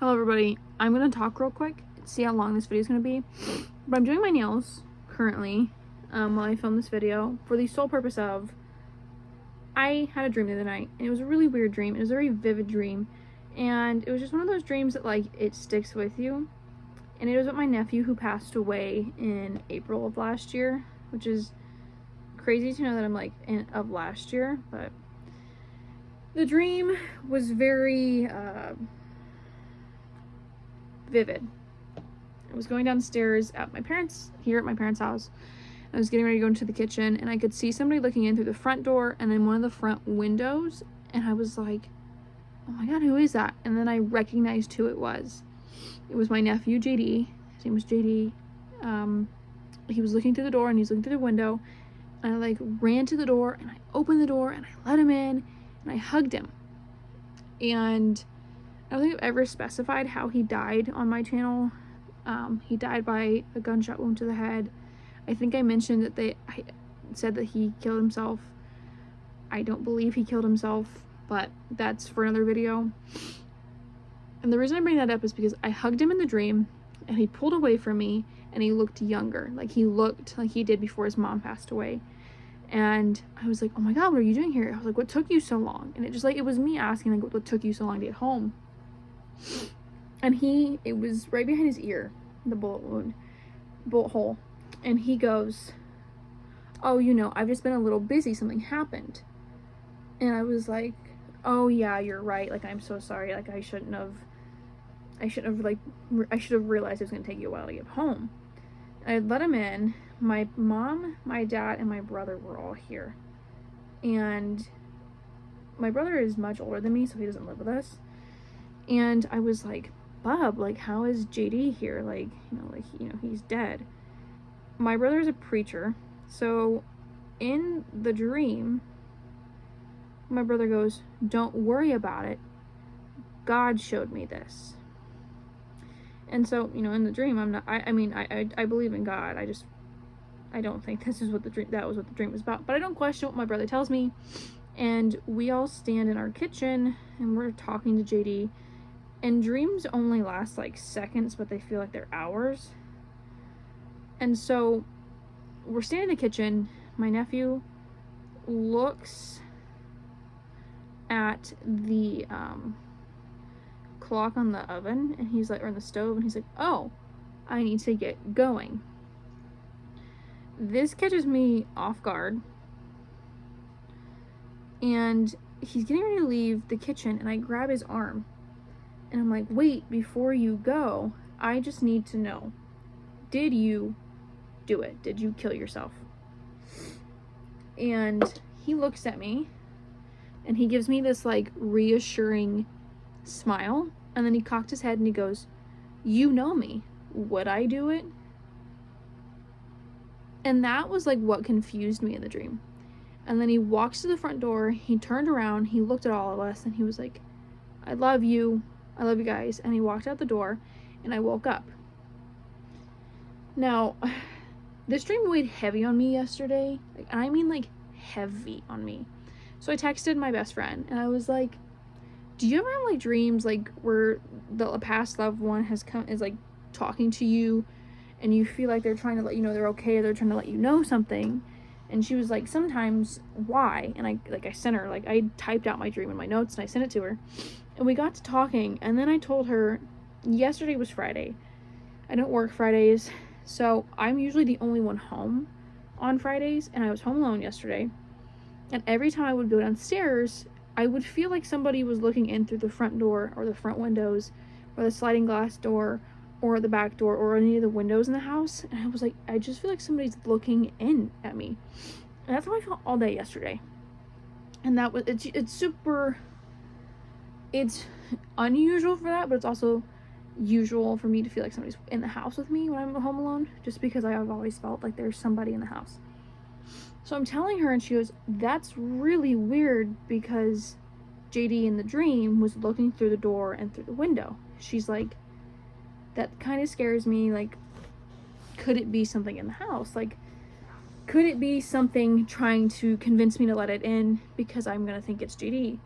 Hello everybody, I'm going to talk real quick, see how long this video is going to be, but I'm doing my nails currently while I film this video for the sole purpose of, I had a dream the other night, and it was a really weird dream. It was a very vivid dream, and it was just one of those dreams that like, it sticks with you, and it was with my nephew who passed away in April of last year, which is crazy to know that I'm like, of last year, but the dream was very, vivid. I was going downstairs at my parents' house. I was getting ready to go into the kitchen, and I could see somebody looking in through the front door and then one of the front windows, and I was like, oh my god, who is that? And then I recognized who it was. It was my nephew, JD. His name was JD. He was looking through the door, and he's looking through the window, and I like ran to the door, and I opened the door, and I let him in, and I hugged him. And I don't think I've ever specified how he died on my channel. He died by a gunshot wound to the head. I think I mentioned that I said that he killed himself. I don't believe he killed himself, but that's for another video. And the reason I bring that up is because I hugged him in the dream, and he pulled away from me, and he looked younger. Like he looked like he did before his mom passed away. And I was like, oh my god, what are you doing here? I was like, what took you so long? And it was me asking, like, what took you so long to get home? And it was right behind his ear, the bullet hole. And he goes, oh, I've just been a little busy. Something happened. And I was like, oh yeah, you're right. Like, I'm so sorry. Like, I should have realized it was going to take you a while to get home. I let him in. My mom, my dad, and my brother were all here. And my brother is much older than me, so he doesn't live with us. And I was like, Bub, like, how is JD here? Like, he's dead. My brother's a preacher, so in the dream, my brother goes, don't worry about it. God showed me this. And so, in the dream, I believe in God. I don't think that was what the dream was about. But I don't question what my brother tells me. And we all stand in our kitchen, and we're talking to JD. And dreams only last like seconds, but they feel like they're hours. And so we're standing in the kitchen. My nephew looks at the clock on the oven, and he's like, or on the stove, and he's like, oh, I need to get going. This catches me off guard. And he's getting ready to leave the kitchen, and I grab his arm. And I'm like, wait, before you go, I just need to know, did you do it? Did you kill yourself? And he looks at me, and he gives me this like reassuring smile, and then he cocked his head and he goes, you know me, would I do it? And that was like what confused me in the dream. And then he walks to the front door, he turned around, he looked at all of us, and he was like, I love you guys. And he walked out the door, and I woke up. Now, this dream weighed heavy on me yesterday. Like heavy on me. So I texted my best friend, and I was like, do you ever have like dreams like where the past loved one is like talking to you, and you feel like they're trying to let you know they're okay, or they're trying to let you know something? And she was like, sometimes. Why? And I sent her, like, I typed out my dream in my notes, and I sent it to her. And we got to talking, and then I told her, yesterday was Friday. I don't work Fridays, so I'm usually the only one home on Fridays, and I was home alone yesterday. And every time I would go downstairs, I would feel like somebody was looking in through the front door, or the front windows, or the sliding glass door, or the back door, or any of the windows in the house. And I was like, I just feel like somebody's looking in at me. And that's how I felt all day yesterday. And that was, it's unusual for that, but it's also usual for me to feel like somebody's in the house with me when I'm home alone, just because I have always felt like there's somebody in the house. So I'm telling her, and she goes, that's really weird, because JD in the dream was looking through the door and through the window. She's like, that kind of scares me. Like, could it be something in the house? Like, could it be something trying to convince me to let it in because I'm gonna think it's JD?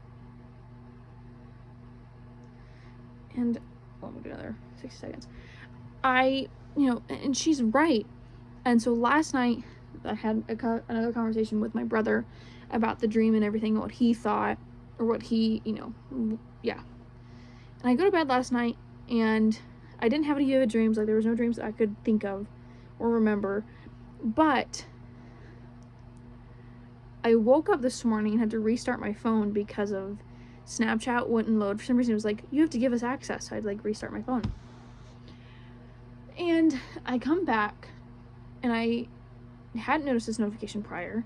And on, we'll do another 60 seconds. And she's right. And so last night, I had another conversation with my brother about the dream and everything, what he thought, or what he, yeah. And I go to bed last night, and I didn't have any vivid dreams. Like, there was no dreams that I could think of or remember. But I woke up this morning and had to restart my phone because of Snapchat wouldn't load. For some reason, it was like, you have to give us access. So I'd, like, restart my phone. And I come back, and I hadn't noticed this notification prior.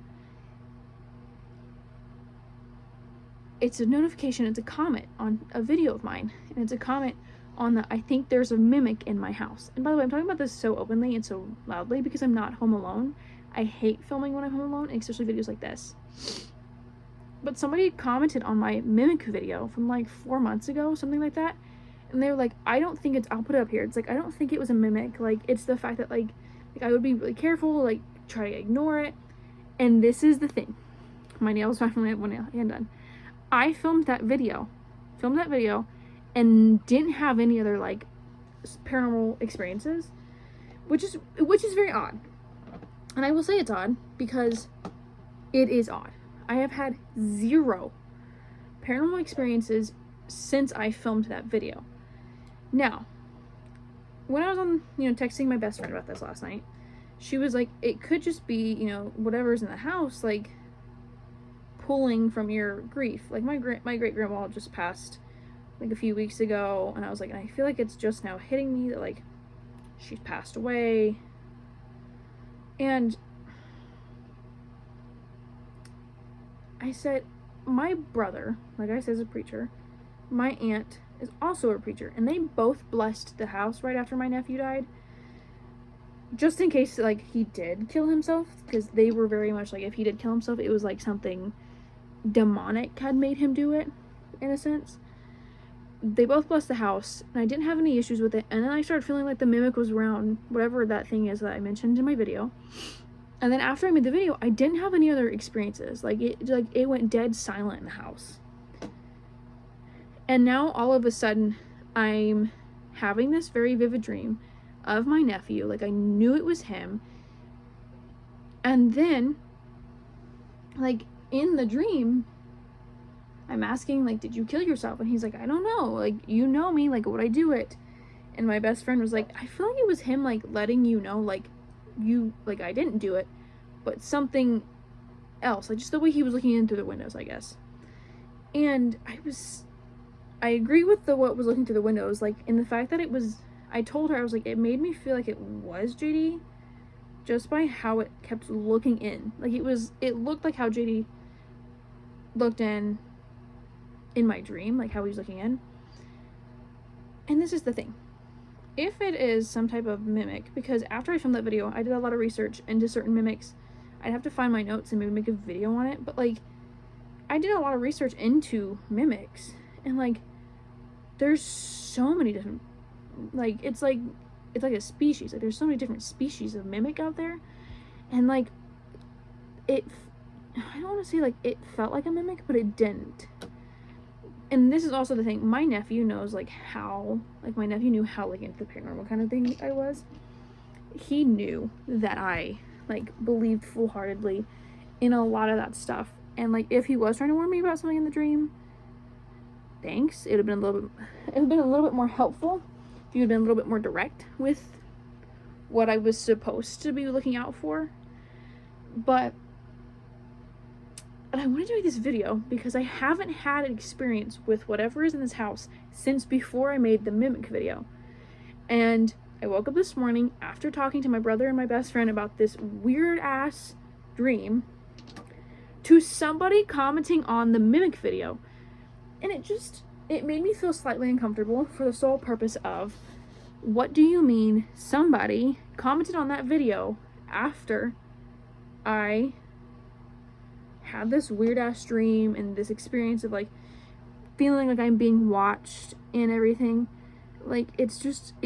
It's a notification, it's a comment on a video of mine, and it's a comment on the, I think there's a mimic in my house. And by the way, I'm talking about this so openly and so loudly because I'm not home alone. I hate filming when I'm home alone, especially videos like this. But somebody commented on my mimic video from like 4 months ago, something like that, and they were like, I don't think it's, I'll put it up here, it's like, I don't think it was a mimic, like, it's the fact that, like I would be really careful, like, try to ignore it. And this is the thing, my nails finally have one nail hand done. I filmed that video and didn't have any other, like, paranormal experiences, which is very odd. And I will say it's odd because it is odd. I have had 0 paranormal experiences since I filmed that video. Now, when I was on, texting my best friend about this last night, she was like, it could just be, whatever's in the house, like, pulling from your grief. Like, my great grandma just passed like a few weeks ago, and I was like, and I feel like it's just now hitting me that, like, she's passed away. And I said, my brother, like I said, is a preacher. My aunt is also a preacher, and they both blessed the house right after my nephew died, just in case, like, he did kill himself, because they were very much like, if he did kill himself, it was like something demonic had made him do it, in a sense. They both blessed the house, and I didn't have any issues with it. And then I started feeling like the mimic was around, whatever that thing is that I mentioned in my video. And then after I made the video, I didn't have any other experiences. Like, it went dead silent in the house. And now all of a sudden, I'm having this very vivid dream of my nephew. Like, I knew it was him. And then, like, in the dream, I'm asking, like, did you kill yourself? And he's like, I don't know. Like, you know me. Like, would I do it? And my best friend was like, I feel like it was him, like, letting you know, like, I didn't do it, but something else. Like, just the way he was looking in through the windows, I guess. And I agree with what was looking through the windows, like, in the fact that I told her, I was like, it made me feel like it was JD, just by how it kept looking in. Like, it looked like how JD looked in my dream, like how he was looking in. And this is the thing. If it is some type of mimic, because after I filmed that video, I did a lot of research into certain mimics. I'd have to find my notes and maybe make a video on it, but, like, I did a lot of research into mimics, and, like, there's so many different, like, it's like a species. Like, there's so many different species of mimic out there, and, like, I don't want to say, like, it felt like a mimic, but it didn't. And this is also the thing, my nephew knows, like, how, like, my nephew knew how, like, into the paranormal kind of thing I was. He knew that I, like, believed full-heartedly in a lot of that stuff. And, like, if he was trying to warn me about something in the dream, thanks. It would have been a little bit more helpful if you had been a little bit more direct with what I was supposed to be looking out for. But I wanted to make this video because I haven't had an experience with whatever is in this house since before I made the mimic video. And I woke up this morning after talking to my brother and my best friend about this weird ass dream to somebody commenting on the mimic video. And it made me feel slightly uncomfortable for the sole purpose of, what do you mean somebody commented on that video after I had this weird ass dream and this experience of, like, feeling like I'm being watched and everything? Like, it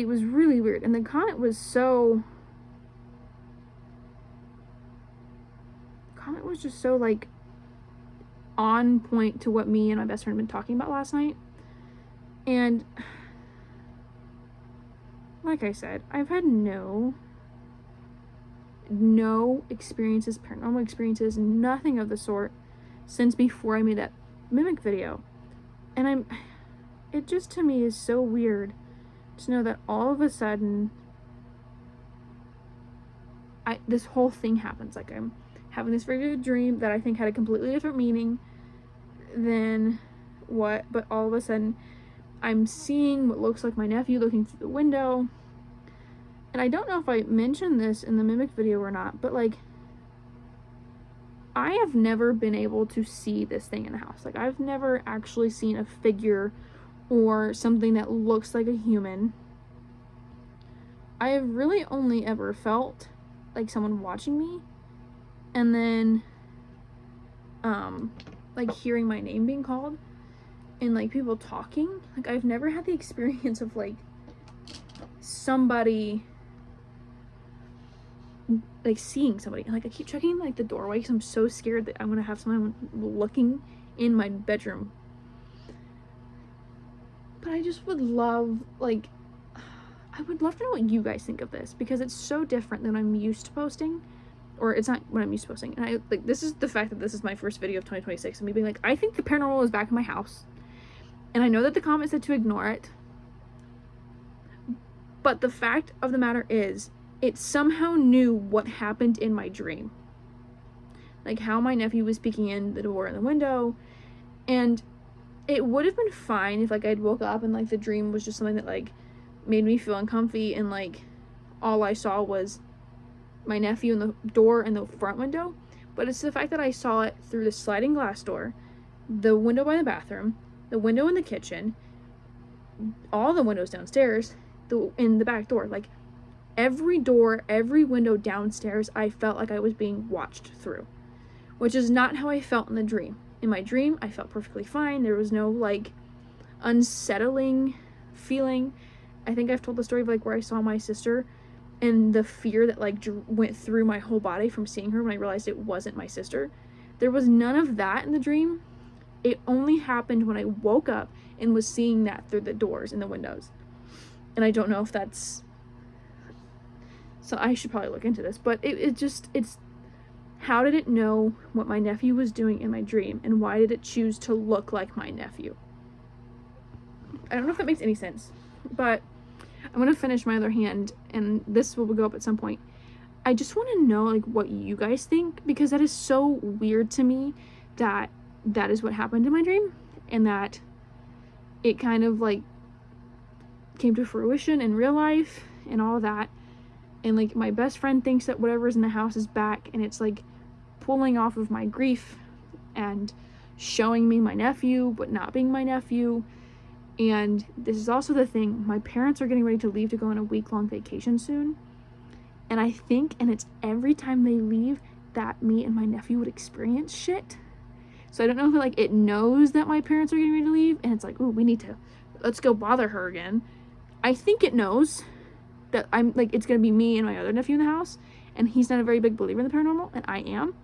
was really weird. And the comment was just so, like, on point to what me and my best friend had been talking about last night. And like I said, I've had no experiences, paranormal experiences, nothing of the sort since before I made that mimic video. And it just to me is so weird to know that all of a sudden this whole thing happens. Like, I'm having this very vivid dream that I think had a completely different meaning than what, but all of a sudden I'm seeing what looks like my nephew looking through the window. And I don't know if I mentioned this in the mimic video or not, but like, I have never been able to see this thing in the house. Like, I've never actually seen a figure or something that looks like a human. I have really only ever felt like someone watching me, and then like hearing my name being called, and like people talking. Like, I've never had the experience of like somebody, like seeing somebody. Like, I keep checking like the doorway because I'm so scared that I'm gonna have someone looking in my bedroom. But I just would love, like, I would love to know what you guys think of this, because it's so different than I'm used to posting. Or it's not what I'm used to posting. And I, like, this is the fact that this is my first video of 2026, and me being like, I think the paranormal is back in my house. And I know that the comment said to ignore it. But the fact of the matter is, it somehow knew what happened in my dream. Like, how my nephew was peeking in the door and the window. And it would have been fine if, like, I'd woke up and, like, the dream was just something that, like, made me feel uncomfy, and like all I saw was my nephew in the door and the front window. But it's the fact that I saw it through the sliding glass door, the window by the bathroom, the window in the kitchen, all the windows downstairs, in the back door. Like, every door, every window downstairs, I felt like I was being watched through, which is not how I felt in the dream. In my dream, I felt perfectly fine. There was no like unsettling feeling. I think I've told the story of like where I saw my sister and the fear that like went through my whole body from seeing her when I realized it wasn't my sister. There was none of that in the dream. It only happened when I woke up and was seeing that through the doors and the windows. And I don't know if that's... So I should probably look into this, but it's... How did it know what my nephew was doing in my dream, and why did it choose to look like my nephew? I don't know if that makes any sense, but I'm going to finish my other hand, and this will go up at some point. I just want to know, like, what you guys think, because that is so weird to me that that is what happened in my dream, and that it kind of, like, came to fruition in real life, and all of that. And, like, my best friend thinks that whatever's in the house is back, and it's, like, pulling off of my grief, and showing me my nephew, but not being my nephew. And this is also the thing, my parents are getting ready to leave to go on a week-long vacation soon. And I think, and it's every time they leave, that me and my nephew would experience shit. So I don't know if like it knows that my parents are getting ready to leave, and it's like, ooh, let's go bother her again. I think it knows that I'm like, it's gonna be me and my other nephew in the house, and he's not a very big believer in the paranormal, and I am.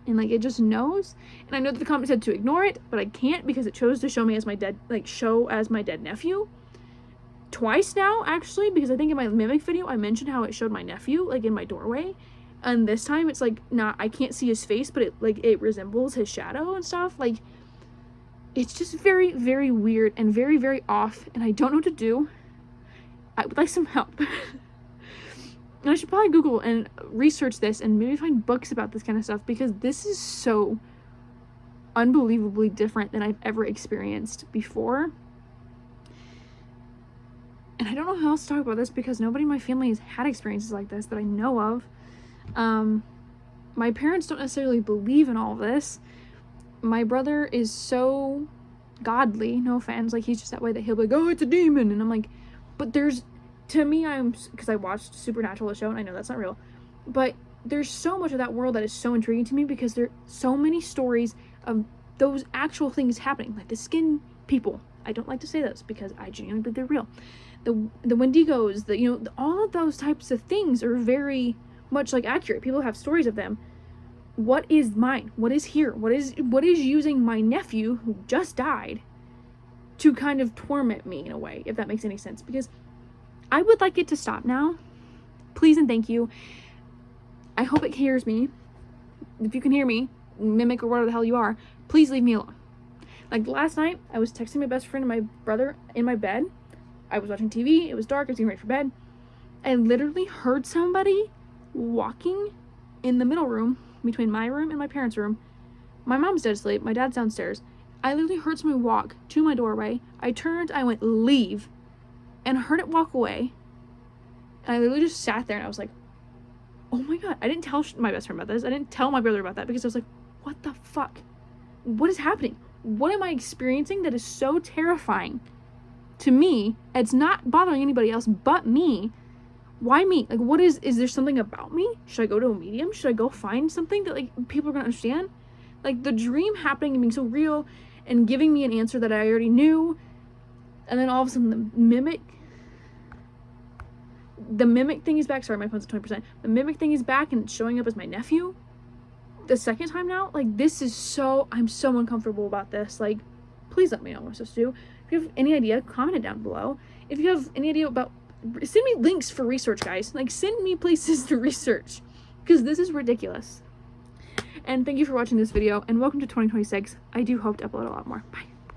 And like, it just knows. And I know that the comment said to ignore it, but I can't, because it chose to show me as my dead nephew twice now, actually, because I think in my mimic video I mentioned how it showed my nephew like in my doorway, and this time it's like not, I can't see his face, but it resembles his shadow and stuff. Like, it's just very, very weird and very, very off, and I don't know what to do. I would like some help. And I should probably Google and research this and maybe find books about this kind of stuff, because this is so unbelievably different than I've ever experienced before. And I don't know how else to talk about this, because nobody in my family has had experiences like this that I know of. My parents don't necessarily believe in all of this. My brother is so godly, no offense, like he's just that way, that he'll be like, oh, it's a demon. And I'm like, but to me, because I watched Supernatural, the show, and I know that's not real, but there's so much of that world that is so intriguing to me, because there are so many stories of those actual things happening, like the skin people. I don't like to say those because I genuinely believe they're real. The Wendigos, all of those types of things are very much like accurate. People have stories of them. What is mine? What is here? What is using my nephew who just died to kind of torment me in a way, if that makes any sense? Because I would like it to stop now. Please and thank you. I hope it hears me. If you can hear me, mimic or whatever the hell you are, please leave me alone. Like last night, I was texting my best friend and my brother in my bed. I was watching TV. It was dark. I was getting ready for bed. I literally heard somebody walking in the middle room between my room and my parents' room. My mom's dead asleep. My dad's downstairs. I literally heard somebody walk to my doorway. I turned. I went, leave. And heard it walk away. And I literally just sat there and I was like, oh my God. I didn't tell my best friend about this. I didn't tell my brother about that because I was like, what the fuck? What is happening? What am I experiencing that is so terrifying to me? It's not bothering anybody else but me. Why me? Like, what is there something about me? Should I go to a medium? Should I go find something that, like, people are gonna understand? Like, the dream happening and being so real and giving me an answer that I already knew, and then all of a sudden the mimic thing is back. Sorry, my phone's at 20%. The mimic thing is back and it's showing up as my nephew the second time now. Like, this is so, I'm so uncomfortable about this. Like, please let me know what I'm supposed to do. If you have any idea, comment it down below. If you have any idea about, send me links for research, guys. Like, send me places to research, because this is ridiculous. And thank you for watching this video, and welcome to 2026. I do hope to upload a lot more. Bye.